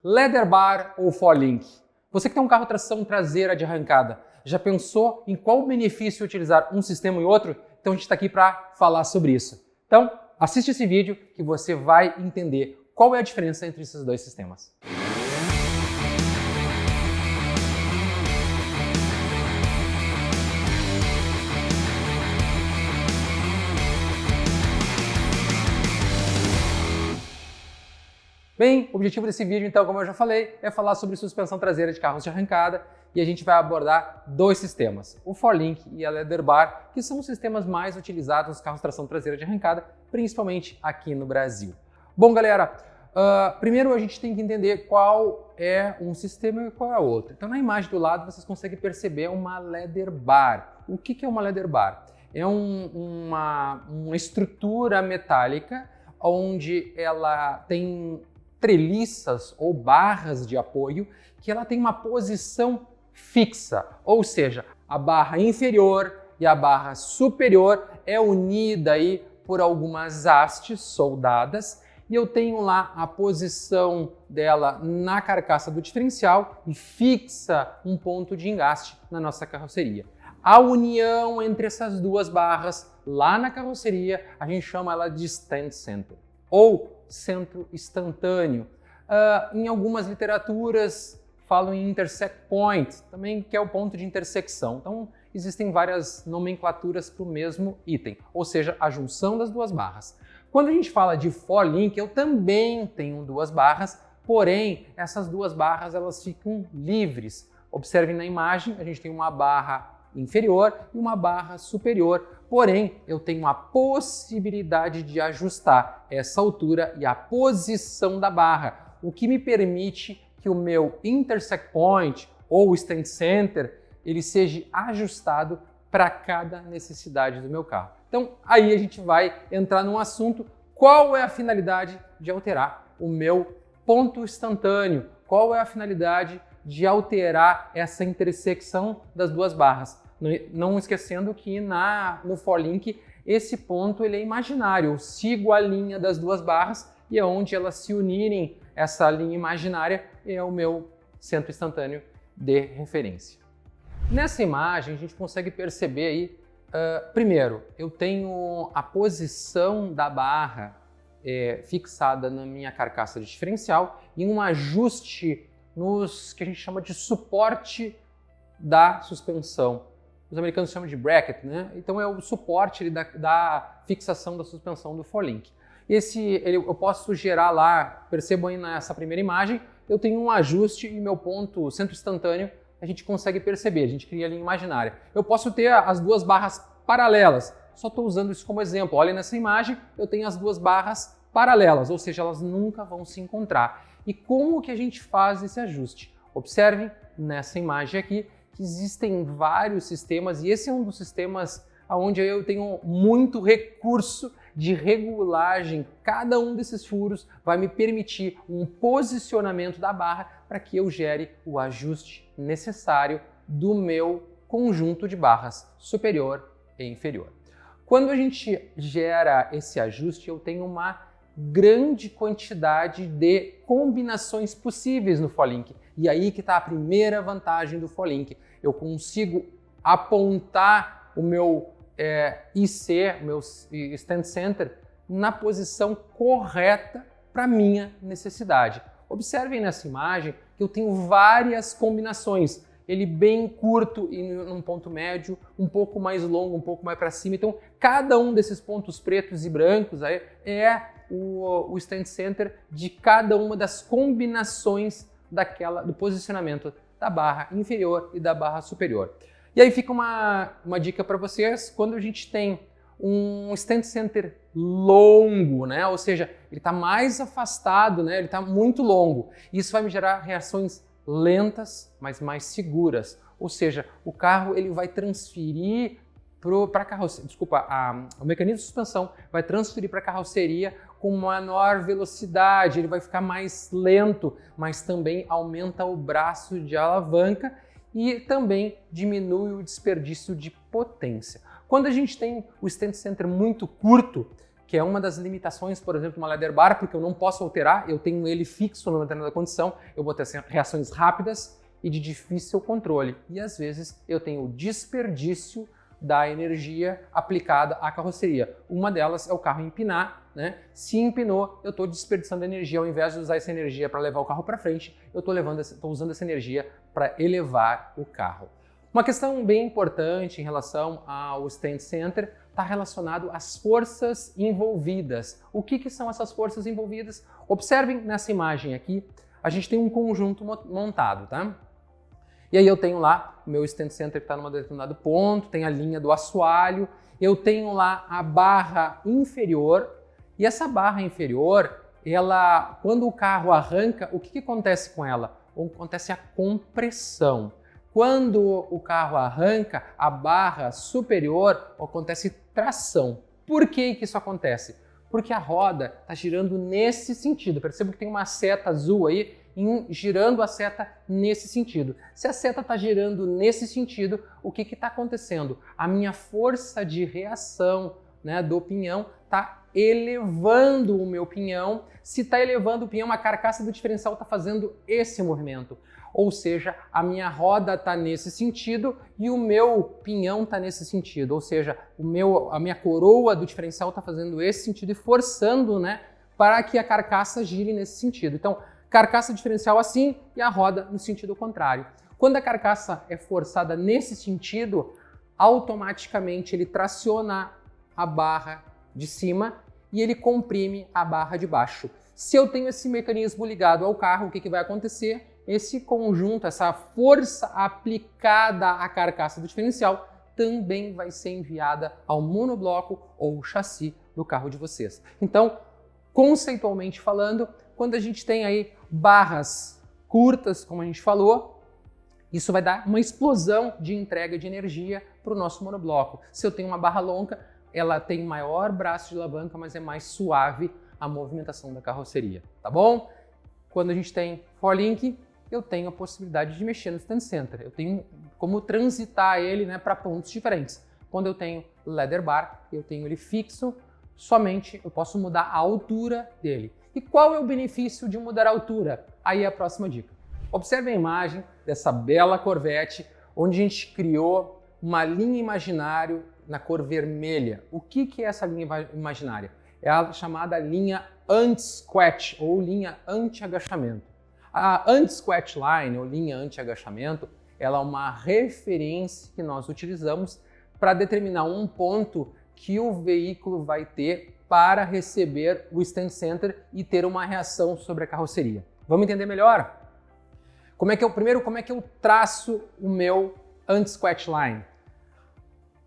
Leather bar ou Forlink? Você que tem um carro tração traseira de arrancada, já pensou em qual benefício utilizar um sistema e outro? Então a gente está aqui para falar sobre isso. Então, assiste esse vídeo que você vai entender qual é a diferença entre esses dois sistemas. Bem, o objetivo desse vídeo, então, como eu já falei, é falar sobre suspensão traseira de carros de arrancada e a gente vai abordar dois sistemas, o Forlink e a Leather bar, que são os sistemas mais utilizados nos carros de tração traseira de arrancada, principalmente aqui no Brasil. Bom, galera, primeiro a gente tem que entender qual é um sistema e qual é o outro. Então, na imagem do lado, vocês conseguem perceber uma Leather bar. O que é uma Leather bar? É uma estrutura metálica onde ela tem treliças ou barras de apoio que ela tem uma posição fixa, ou seja, a barra inferior e a barra superior é unida aí por algumas hastes soldadas e eu tenho lá a posição dela na carcaça do diferencial e fixa um ponto de engaste na nossa carroceria. A união entre essas duas barras lá na carroceria a gente chama ela de stand center ou centro instantâneo. Em algumas literaturas falam em intersect point, também que é o ponto de intersecção. Então existem várias nomenclaturas para o mesmo item, ou seja, a junção das duas barras. Quando a gente fala de Forlink, eu também tenho duas barras, porém essas duas barras elas ficam livres. Observem na imagem, a gente tem uma barra inferior e uma barra superior, porém eu tenho a possibilidade de ajustar essa altura e a posição da barra, o que me permite que o meu intersect point ou stand center ele seja ajustado para cada necessidade do meu carro. Então aí a gente vai entrar num assunto, qual é a finalidade de alterar o meu ponto instantâneo, qual é a finalidade de alterar essa intersecção das duas barras. Não esquecendo que no Forlink esse ponto ele é imaginário, eu sigo a linha das duas barras e é onde elas se unirem, essa linha imaginária é o meu centro instantâneo de referência. Nessa imagem a gente consegue perceber aí, primeiro, eu tenho a posição da barra fixada na minha carcaça de diferencial e um ajuste nos que a gente chama de suporte da suspensão. Os americanos chamam de bracket, né? Então é o suporte da fixação da suspensão do Forlink. Eu posso gerar lá, percebam aí nessa primeira imagem, eu tenho um ajuste e meu ponto centro instantâneo a gente consegue perceber, a gente cria a linha imaginária. Eu posso ter as duas barras paralelas, só estou usando isso como exemplo. Olha nessa imagem, eu tenho as duas barras paralelas, ou seja, elas nunca vão se encontrar. E como que a gente faz esse ajuste? Observem nessa imagem aqui que existem vários sistemas e esse é um dos sistemas onde eu tenho muito recurso de regulagem. Cada um desses furos vai me permitir um posicionamento da barra para que eu gere o ajuste necessário do meu conjunto de barras superior e inferior. Quando a gente gera esse ajuste, eu tenho uma grande quantidade de combinações possíveis no Forlink. E aí que está a primeira vantagem do Forlink. Eu consigo apontar o meu IC, meu stand center, na posição correta para minha necessidade. Observem nessa imagem que eu tenho várias combinações. Ele bem curto e num ponto médio, um pouco mais longo, um pouco mais para cima. Então, cada um desses pontos pretos e brancos aí é o stand center de cada uma das combinações do posicionamento da barra inferior e da barra superior. E aí fica uma dica para vocês, quando a gente tem um stand center longo, né? Ou seja, ele está mais afastado, né? Ele está muito longo. Isso vai me gerar reações lentas, mas mais seguras. Ou seja, o carro ele vai transferir para a carroceria, o mecanismo de suspensão vai transferir para a carroceria com menor velocidade, ele vai ficar mais lento, mas também aumenta o braço de alavanca e também diminui o desperdício de potência. Quando a gente tem o stand center muito curto, que é uma das limitações, por exemplo, de uma leather bar, porque eu não posso alterar, eu tenho ele fixo numa determinada condição, eu vou ter reações rápidas e de difícil controle. E às vezes eu tenho o desperdício da energia aplicada à carroceria. Uma delas é o carro empinar, né? Se empinou, eu estou desperdiçando energia. Ao invés de usar essa energia para levar o carro para frente, eu estou usando essa energia para elevar o carro. Uma questão bem importante em relação ao stand center está relacionado às forças envolvidas. O que são essas forças envolvidas? Observem nessa imagem aqui, a gente tem um conjunto montado, tá? E aí eu tenho lá o meu stand center que está num determinado ponto, tem a linha do assoalho, eu tenho lá a barra inferior, e essa barra inferior, ela, quando o carro arranca, o que acontece com ela? Acontece a compressão. Quando o carro arranca, a barra superior, acontece tração. Por que isso acontece? Porque a roda está girando nesse sentido. Perceba que tem uma seta azul aí, girando a seta nesse sentido. Se a seta está girando nesse sentido, o que está acontecendo? A minha força de reação, né, do pinhão está elevando o meu pinhão. Se está elevando o pinhão, a carcaça do diferencial está fazendo esse movimento. Ou seja, a minha roda está nesse sentido e o meu pinhão está nesse sentido. Ou seja, a minha coroa do diferencial está fazendo esse sentido e forçando, né, para que a carcaça gire nesse sentido. Então, carcaça diferencial assim e a roda no sentido contrário. Quando a carcaça é forçada nesse sentido, automaticamente ele traciona a barra de cima e ele comprime a barra de baixo. Se eu tenho esse mecanismo ligado ao carro, o que vai acontecer? Esse conjunto, essa força aplicada à carcaça do diferencial também vai ser enviada ao monobloco ou chassi do carro de vocês. Então, conceitualmente falando, quando a gente tem aí barras curtas, como a gente falou, isso vai dar uma explosão de entrega de energia para o nosso monobloco. Se eu tenho uma barra longa, ela tem maior braço de alavanca, mas é mais suave a movimentação da carroceria, tá bom? Quando a gente tem forlink, eu tenho a possibilidade de mexer no stand center. Eu tenho como transitar ele, né, para pontos diferentes. Quando eu tenho leather bar, eu tenho ele fixo, somente eu posso mudar a altura dele. E qual é o benefício de mudar a altura? Aí é a próxima dica. Observe a imagem dessa bela Corvette, onde a gente criou uma linha imaginária na cor vermelha. O que é essa linha imaginária? É a chamada linha anti-squat ou linha anti-agachamento. A anti-squat line ou linha anti-agachamento, ela é uma referência que nós utilizamos para determinar um ponto que o veículo vai ter para receber o stand center e ter uma reação sobre a carroceria. Vamos entender melhor? Como é que eu traço o meu anti-squat line?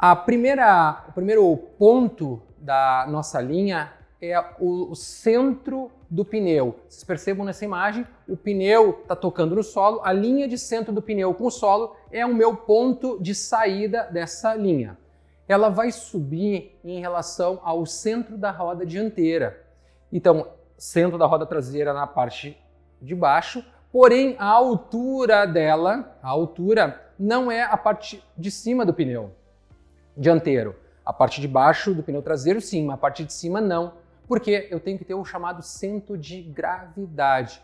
O primeiro ponto da nossa linha é o centro do pneu. Vocês percebam nessa imagem, o pneu está tocando no solo, a linha de centro do pneu com o solo é o meu ponto de saída dessa linha. Ela vai subir em relação ao centro da roda dianteira. Então, centro da roda traseira na parte de baixo, porém a altura dela, não é a parte de cima do pneu dianteiro. A parte de baixo do pneu traseiro sim, mas a parte de cima não, porque eu tenho que ter o chamado centro de gravidade.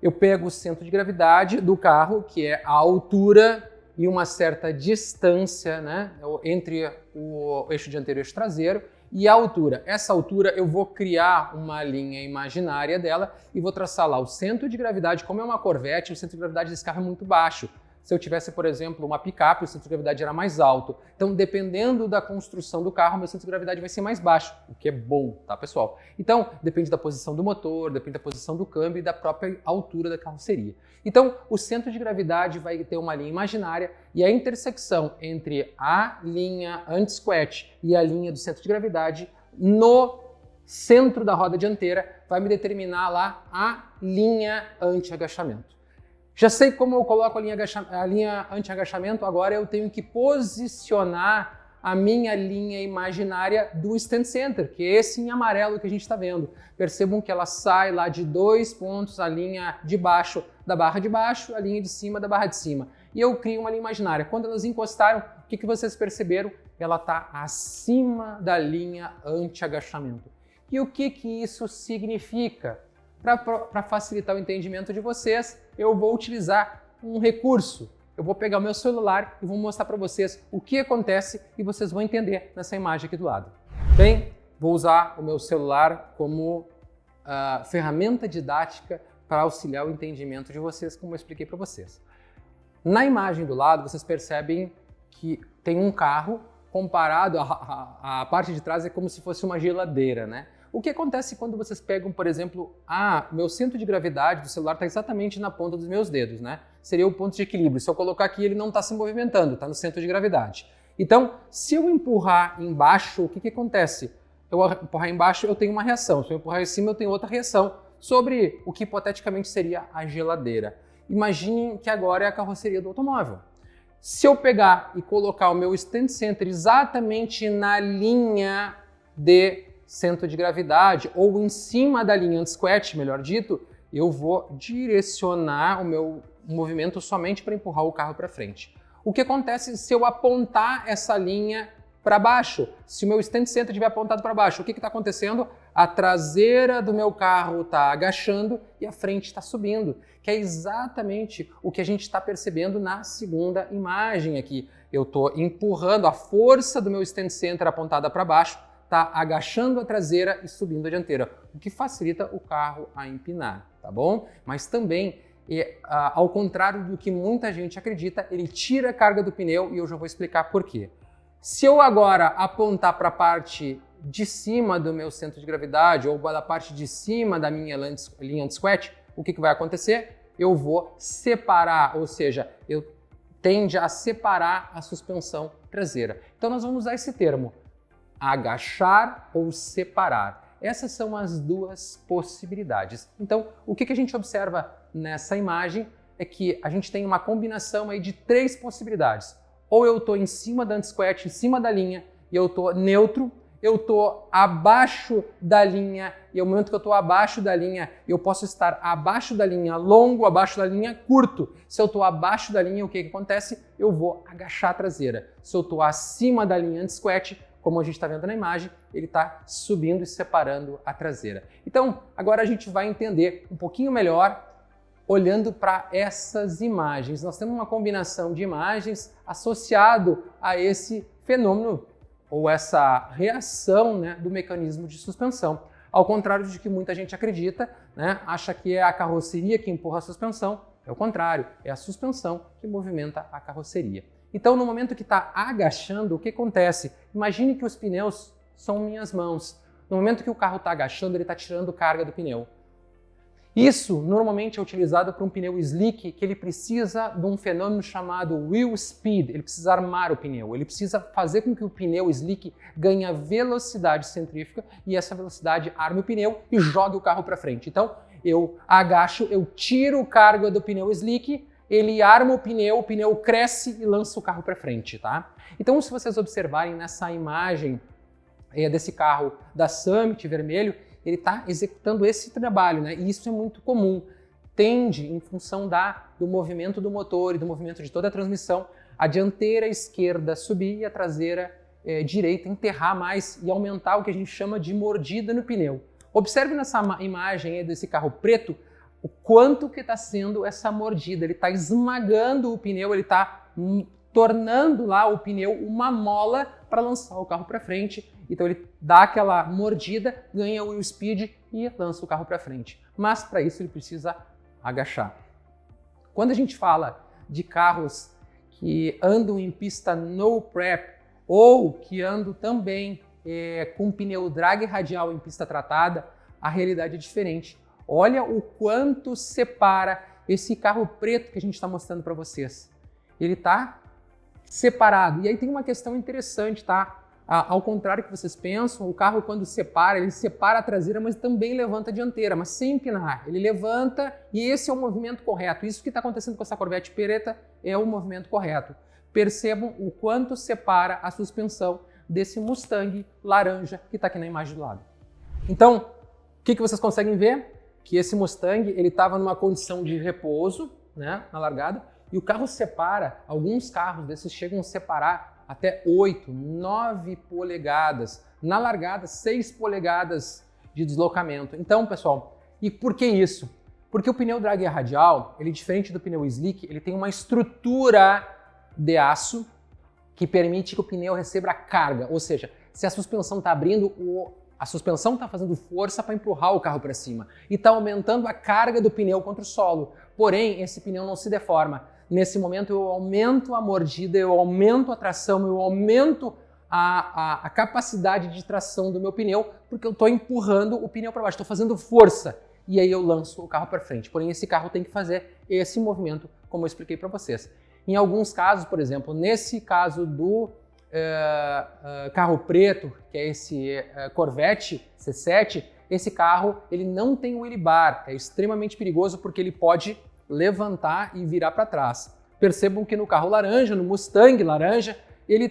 Eu pego o centro de gravidade do carro, que é a altura e uma certa distância, né, entre o eixo dianteiro e o eixo traseiro, e a altura. Essa altura eu vou criar uma linha imaginária dela e vou traçar lá o centro de gravidade. Como é uma Corvette, o centro de gravidade desse carro é muito baixo. Se eu tivesse, por exemplo, uma picape, o centro de gravidade era mais alto. Então, dependendo da construção do carro, meu centro de gravidade vai ser mais baixo, o que é bom, tá, pessoal? Então, depende da posição do motor, depende da posição do câmbio e da própria altura da carroceria. Então, o centro de gravidade vai ter uma linha imaginária e a intersecção entre a linha anti-squat e a linha do centro de gravidade no centro da roda dianteira vai me determinar lá a linha anti-agachamento. Já sei como eu coloco a linha anti-agachamento, agora eu tenho que posicionar a minha linha imaginária do stand center, que é esse em amarelo que a gente está vendo. Percebam que ela sai lá de 2 pontos, a linha de baixo da barra de baixo, a linha de cima da barra de cima. E eu crio uma linha imaginária. Quando elas encostaram, o que vocês perceberam? Ela está acima da linha anti-agachamento. E o que isso significa? Para facilitar o entendimento de vocês, eu vou utilizar um recurso. Eu vou pegar o meu celular e vou mostrar para vocês o que acontece e vocês vão entender nessa imagem aqui do lado. Bem, vou usar o meu celular como ferramenta didática para auxiliar o entendimento de vocês, como eu expliquei para vocês. Na imagem do lado, vocês percebem que tem um carro comparado, a parte de trás é como se fosse uma geladeira, né? O que acontece quando vocês pegam, por exemplo, meu centro de gravidade do celular está exatamente na ponta dos meus dedos, né? Seria o ponto de equilíbrio. Se eu colocar aqui, ele não está se movimentando, está no centro de gravidade. Então, se eu empurrar embaixo, o que acontece? Eu empurrar embaixo, eu tenho uma reação. Se eu empurrar em cima, eu tenho outra reação sobre o que hipoteticamente seria a geladeira. Imaginem que agora é a carroceria do automóvel. Se eu pegar e colocar o meu stand center exatamente na linha de centro de gravidade, ou em cima da linha anti-squat, melhor dito, eu vou direcionar o meu movimento somente para empurrar o carro para frente. O que acontece se eu apontar essa linha para baixo? Se o meu stand center estiver apontado para baixo, o que está acontecendo? A traseira do meu carro está agachando e a frente está subindo, que é exatamente o que a gente está percebendo na segunda imagem aqui. Eu estou empurrando, a força do meu stand center apontada para baixo está agachando a traseira e subindo a dianteira, o que facilita o carro a empinar, tá bom? Mas também, ao contrário do que muita gente acredita, ele tira a carga do pneu e eu já vou explicar por quê. Se eu agora apontar para a parte de cima do meu centro de gravidade ou da parte de cima da minha linha anti-squat, o que vai acontecer? Eu vou separar, ou seja, eu tende a separar a suspensão traseira. Então nós vamos usar esse termo, agachar ou separar. Essas são as duas possibilidades. Então, o que a gente observa nessa imagem é que a gente tem uma combinação aí de três possibilidades. Ou eu estou em cima da anti-squat, em cima da linha, e eu estou neutro, eu estou abaixo da linha, e no momento que eu estou abaixo da linha, eu posso estar abaixo da linha longo, abaixo da linha curto. Se eu estou abaixo da linha, o que acontece? Eu vou agachar a traseira. Se eu estou acima da linha anti-squat, como a gente está vendo na imagem, ele está subindo e separando a traseira. Então, agora a gente vai entender um pouquinho melhor olhando para essas imagens. Nós temos uma combinação de imagens associado a esse fenômeno ou essa reação, né, do mecanismo de suspensão. Ao contrário de que muita gente acredita, né, acha que é a carroceria que empurra a suspensão. É o contrário, é a suspensão que movimenta a carroceria. Então, no momento que está agachando, o que acontece? Imagine que os pneus são minhas mãos. No momento que o carro está agachando, ele está tirando carga do pneu. Isso normalmente é utilizado para um pneu slick que ele precisa de um fenômeno chamado wheel speed. Ele precisa armar o pneu, ele precisa fazer com que o pneu slick ganhe velocidade centrífuga e essa velocidade arme o pneu e jogue o carro para frente. Então, eu agacho, eu tiro carga do pneu slick, ele arma o pneu cresce e lança o carro para frente, tá? Então, se vocês observarem nessa imagem desse carro da Summit vermelho, ele está executando esse trabalho, né? E isso é muito comum. Tende, em função do movimento do motor e do movimento de toda a transmissão, a dianteira esquerda subir e a traseira direita enterrar mais e aumentar o que a gente chama de mordida no pneu. Observe nessa imagem aí desse carro preto o quanto que está sendo essa mordida. Ele está esmagando o pneu, ele está tornando lá o pneu uma mola para lançar o carro para frente. Então ele dá aquela mordida, ganha o wheel speed e lança o carro para frente. Mas para isso ele precisa agachar. Quando a gente fala de carros que andam em pista no prep ou que andam também com pneu drag radial em pista tratada, a realidade é diferente. Olha o quanto separa esse carro preto que a gente está mostrando para vocês. Ele está separado. E aí tem uma questão interessante, tá? Ao contrário do que vocês pensam, o carro quando separa, ele separa a traseira, mas também levanta a dianteira, mas sem empinar. Ele levanta e esse é o movimento correto. Isso que está acontecendo com essa Corvette preta é o movimento correto. Percebam o quanto separa a suspensão desse Mustang laranja que está aqui na imagem do lado. Então, o que vocês conseguem ver? Que esse Mustang ele estava numa condição de repouso, né, na largada, e o carro separa, alguns carros desses chegam a separar até 8, 9 polegadas. Na largada, 6 polegadas de deslocamento. Então, pessoal, e por que isso? Porque o pneu drag radial, ele diferente do pneu slick, ele tem uma estrutura de aço que permite que o pneu receba a carga, ou seja, se a suspensão está abrindo, a suspensão está fazendo força para empurrar o carro para cima e está aumentando a carga do pneu contra o solo. Porém, esse pneu não se deforma. Nesse momento eu aumento a mordida, eu aumento a tração, eu aumento a capacidade de tração do meu pneu, porque eu estou empurrando o pneu para baixo, estou fazendo força. E aí eu lanço o carro para frente. Porém, esse carro tem que fazer esse movimento, como eu expliquei para vocês. Em alguns casos, por exemplo, nesse caso do carro preto, que é esse Corvette C7, esse carro ele não tem wheel bar, é extremamente perigoso porque ele pode levantar e virar para trás. Percebam que no carro laranja, no Mustang laranja, ele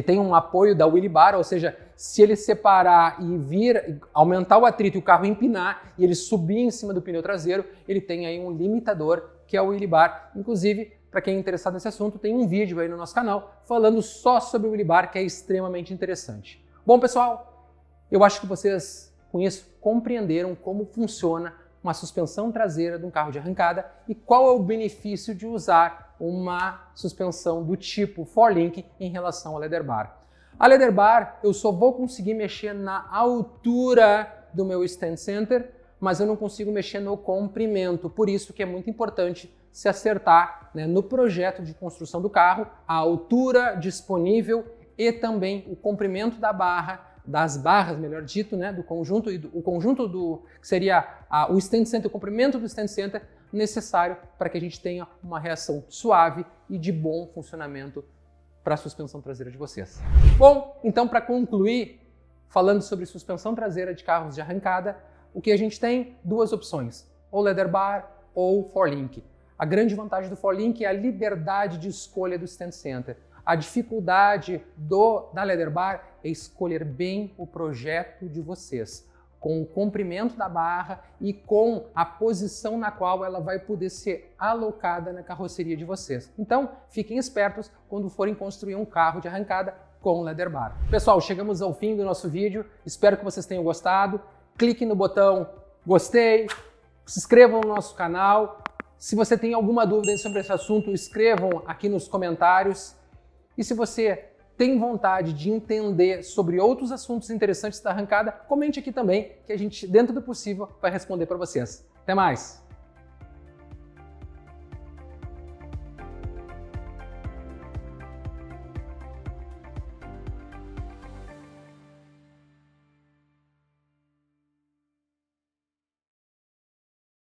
tem um apoio da wheel bar, ou seja, se ele separar e vir, aumentar o atrito e o carro empinar e ele subir em cima do pneu traseiro, ele tem aí um limitador que é o wheel bar. Inclusive, para quem é interessado nesse assunto, tem um vídeo aí no nosso canal falando só sobre o wheel bar, que é extremamente interessante. Bom, pessoal, eu acho que vocês com isso compreenderam como funciona uma suspensão traseira de um carro de arrancada e qual é o benefício de usar uma suspensão do tipo Forlink em relação à leather bar. A leather bar eu só vou conseguir mexer na altura do meu stand center, mas eu não consigo mexer no comprimento, por isso que é muito importante se acertar, né, no projeto de construção do carro, a altura disponível e também o comprimento da barra, das barras, melhor dito, né, do conjunto, o conjunto do que seria o stand center, o comprimento do stand center necessário para que a gente tenha uma reação suave e de bom funcionamento para a suspensão traseira de vocês. Bom, então para concluir, falando sobre suspensão traseira de carros de arrancada, o que a gente tem? Duas opções, ou leather bar ou Forlink. A grande vantagem do Forlink é a liberdade de escolha do stand center. A dificuldade da leather bar é escolher bem o projeto de vocês, com o comprimento da barra e com a posição na qual ela vai poder ser alocada na carroceria de vocês. Então, fiquem espertos quando forem construir um carro de arrancada com leather bar. Pessoal, chegamos ao fim do nosso vídeo. Espero que vocês tenham gostado. Clique no botão gostei, se inscrevam no nosso canal. Se você tem alguma dúvida sobre esse assunto, escrevam aqui nos comentários. E se você tem vontade de entender sobre outros assuntos interessantes da arrancada, comente aqui também, que a gente, dentro do possível, vai responder para vocês. Até mais!